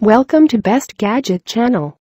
Welcome to Best Gadget Channel.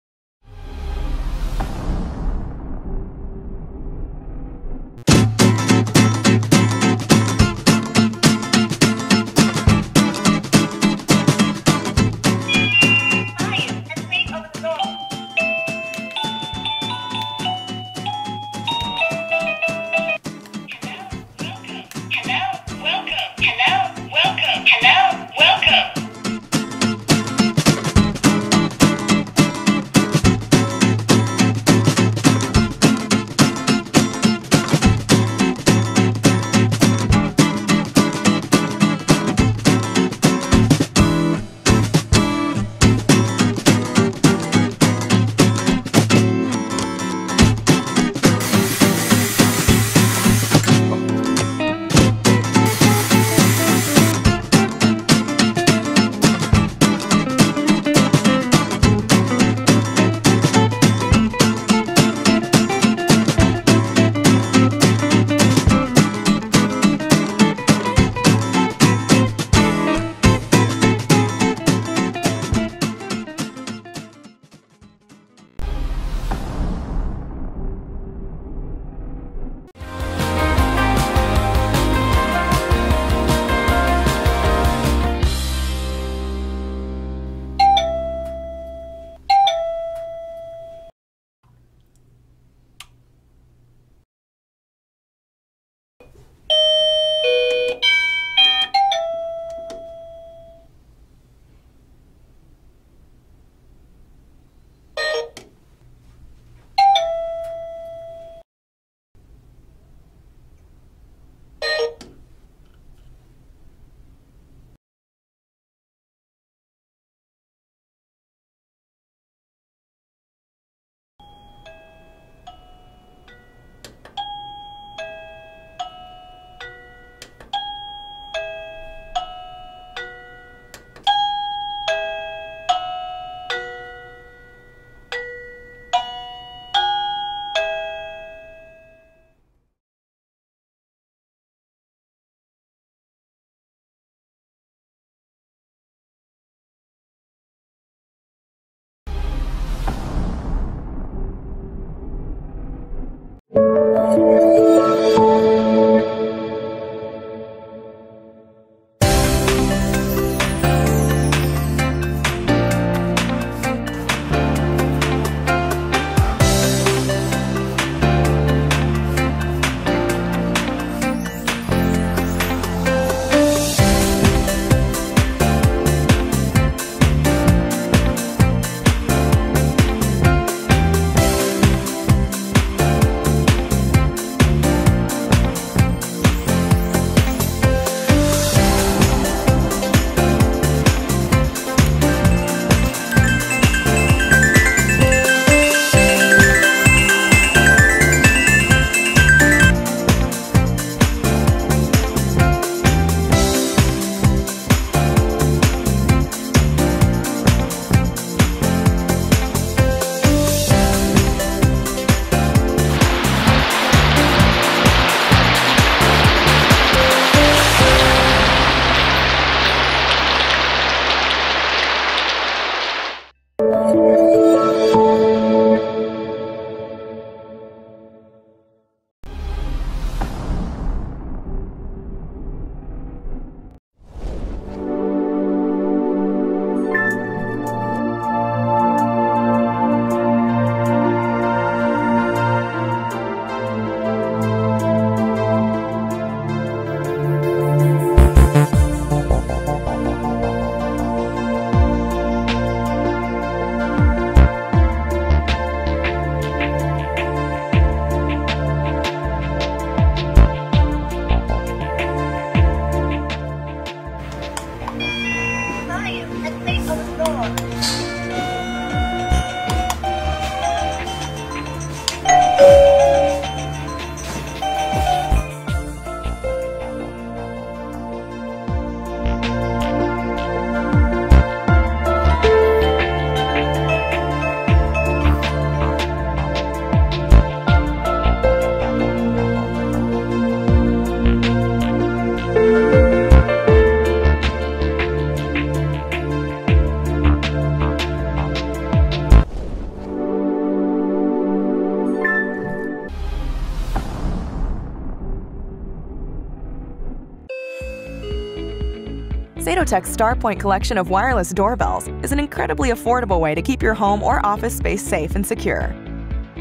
SadoTech's StarPoint collection of wireless doorbells is an incredibly affordable way to keep your home or office space safe and secure.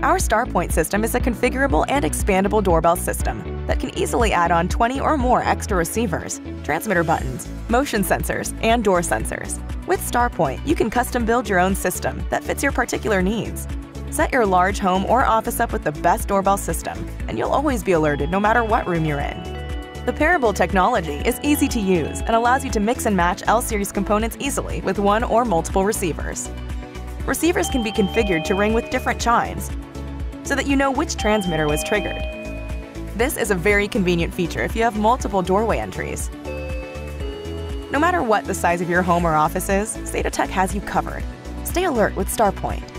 Our StarPoint system is a configurable and expandable doorbell system that can easily add on 20 or more extra receivers, transmitter buttons, motion sensors, and door sensors. With StarPoint, you can custom build your own system that fits your particular needs. Set your large home or office up with the best doorbell system, and you'll always be alerted no matter what room you're in. The pairable technology is easy to use and allows you to mix and match L-series components easily with one or multiple receivers. Receivers can be configured to ring with different chimes, so that you know which transmitter was triggered. This is a very convenient feature if you have multiple doorway entries. No matter what the size of your home or office is, SadoTech has you covered. Stay alert with StarPoint.